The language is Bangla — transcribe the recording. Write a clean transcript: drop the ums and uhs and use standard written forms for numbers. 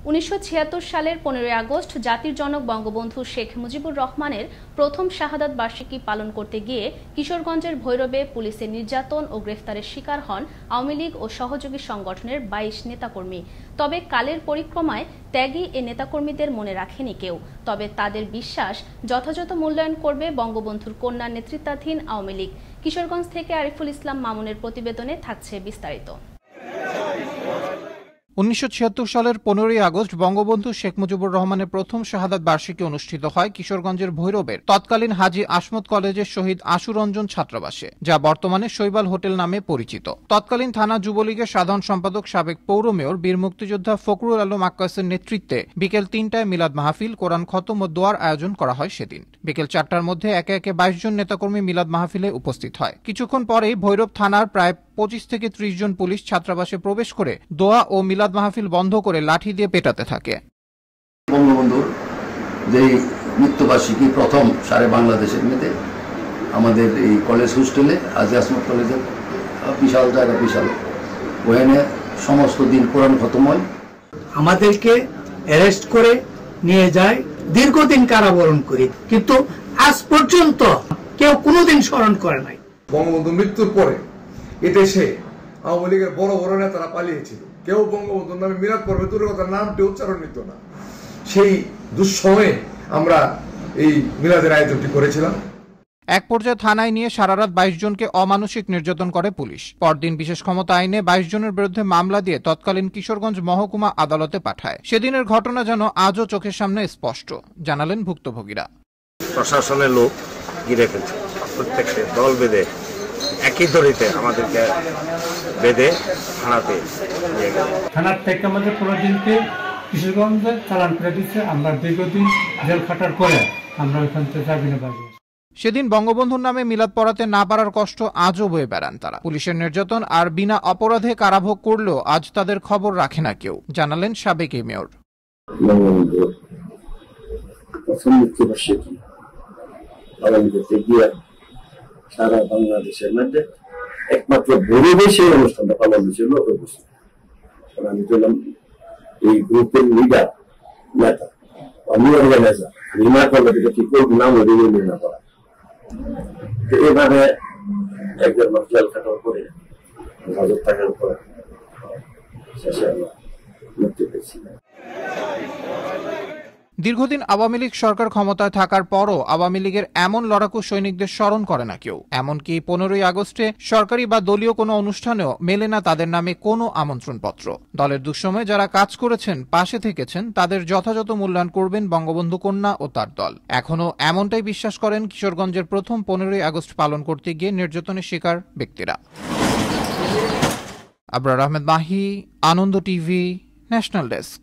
1976 সালের 15 আগস্ট জাতির জনক বঙ্গবন্ধু শেখ মুজিবুর রহমানের প্রথম শাহাদাত বার্ষিকী পালন করতে গিয়ে কিশোরগঞ্জের ভৈরবে পুলিশের নির্যাতন ও গ্রেফতারের শিকার হন আওয়ামী লীগ ও সহযোগী সংগঠনের 22 নেতাকর্মী। তবে কালের পরিক্রমায় ত্যাগী এ নেতাকর্মীদের মনে রাখেনি কেউ। তবে তাদের বিশ্বাস যথাযথ মূল্যায়ন করবে বঙ্গবন্ধুর কন্যার নেতৃত্বাধীন আওয়ামী লীগ। কিশোরগঞ্জ থেকে আরিফুল ইসলাম মামুনের প্রতিবেদনে থাকছে বিস্তারিত। 1976 সালের 15 আগস্ট বঙ্গবন্ধু শেখ মুজিবুর রহমানের প্রথম শাহাদাত বার্ষিকী অনুষ্ঠিত হয় কিশোরগঞ্জের ভৈরবের তৎকালীন হাজী আসমত কলেজের শহীদ আশুরঞ্জন ছাত্রাবাসে, যা বর্তমানে শৈবাল হোটেল নামে পরিচিত। তৎকালীন থানা যুবলীগের সাধারণ সম্পাদক সাবেক পৌর মেয়র বীর মুক্তিযোদ্ধা ফখরুল আলম আক্কাসের নেতৃত্বে বিকেল 3টায় মিলাদ মাহফিল, কোরআন খতম ও দোয়ার আয়োজন করা হয়। সেদিন বিকেল 4টার মধ্যে একে একে 22 জন নেতাকর্মী মিলাদ মাহফিলে উপস্থিত হয়। কিছুক্ষণ পরেই ভৈরব থানার প্রায় 25 থেকে 30 জন পুলিশ ছাত্রাবাসে প্রবেশ করে দোয়া ও মিলাদ মাহফিল বন্ধ করে লাঠি দিয়ে পেটাতে থাকে। বঙ্গবন্ধুর যে মৃত্যুবার্ষিকী প্রথম সারা বাংলাদেশের মধ্যে আমাদের এই কলেজ হোস্টেলে হাজী আসমত কলেজের বিশাল জায়গা, বিশাল ওখানে সমস্ত দিন কোরআন খতম হয়। আমাদেরকে অ্যারেস্ট করে নিয়ে যায়, দীর্ঘদিন কারাবরণ করি, কিন্তু আজ পর্যন্ত কেউ কোনোদিন স্মরণ করে নাই। বঙ্গবন্ধু মৃত্যুর পরে এটা সে আওয়ামী লীগের বড় বড় নেতারা পালিয়েছিল। কেউ বঙ্গবন্ধুর নামে মিলাদ পড়বে, তোর কথা নামটি উচ্চারণ নিত না। সেই দুঃসময়ে আমরা এই মিলাদের আয়োজনটি করেছিলাম। এক পর্যায়ে থানায় নিয়ে সারারাত 22 জনকে অমানসিক নির্যাতন করে পুলিশ। পরদিন বিশেষ ক্ষমতা আইনে 22 জনের বিরুদ্ধে মামলা দিয়ে তৎকালীন কিশোরগঞ্জ মহকুমা আদালতে পাঠায়। সেদিনের ঘটনা যেন আজও চোখের সামনে স্পষ্ট, জানালেন ভুক্তভোগীরা। প্রশাসনের লোক ঘিরে ফেলছে, প্রত্যেককে দল বেঁধে একই দড়িতে আমাদেরকে বেঁধে থানাতে নিয়ে গেল। থানার থেকে আমাদের 15 দিনকে কিশোরগঞ্জে চালান করে দিচ্ছে। আমরা দীর্ঘদিন জেল খাটার পরে আমরা ওইখান থেকে জামিনে বাড়ি। সেদিন বঙ্গবন্ধুর নামে মিলাদ পড়াতে না পারার কষ্ট আজও বয়ে বেড়ান তারা। পুলিশের নির্যাতন আর বিনা অপরাধে কারাভোগ করলেও আজ তাদের খবর রাখে না কেউ, জানালেন সাবেক এই মেয়র। সারা বাংলাদেশের মধ্যে একমাত্র পরিবেশে অনুষ্ঠানটা পালন হয়েছিল। আমি ছিলাম এই গ্রুপের লিডার, নেতা, আমি অর্গানাইজার। রিমা করলে ঠিক নাম না করা, এভাবে একজন মাস জেল খাটার পরে 1000 টাকার উপরে শেষে আমরা মুক্তি পেয়েছি। দীর্ঘদিন আওয়ামী লীগ সরকার ক্ষমতায় থাকার পরও আওয়ামী লীগের এমন লড়াকু সৈনিকদের স্মরণ করে না কেউ। এমনকি 15 আগস্টে সরকারি বা দলীয় কোনো অনুষ্ঠানেও মেলে না তাদের নামে কোনো আমন্ত্রণপত্র। দলের দুঃসময়ে যারা কাজ করেছেন, পাশে থেকেছেন, তাদের যথাযথ মূল্যায়ন করবেন বঙ্গবন্ধু কন্যা ও তার দল। এখনও এমনটাই বিশ্বাস করেন কিশোরগঞ্জের প্রথম 15 আগস্ট পালন করতে গিয়ে নির্যাতনের শিকার ব্যক্তিরা। আবরার আহমেদ মাহি, আনন্দ টিভি, ন্যাশনাল ডেস্ক।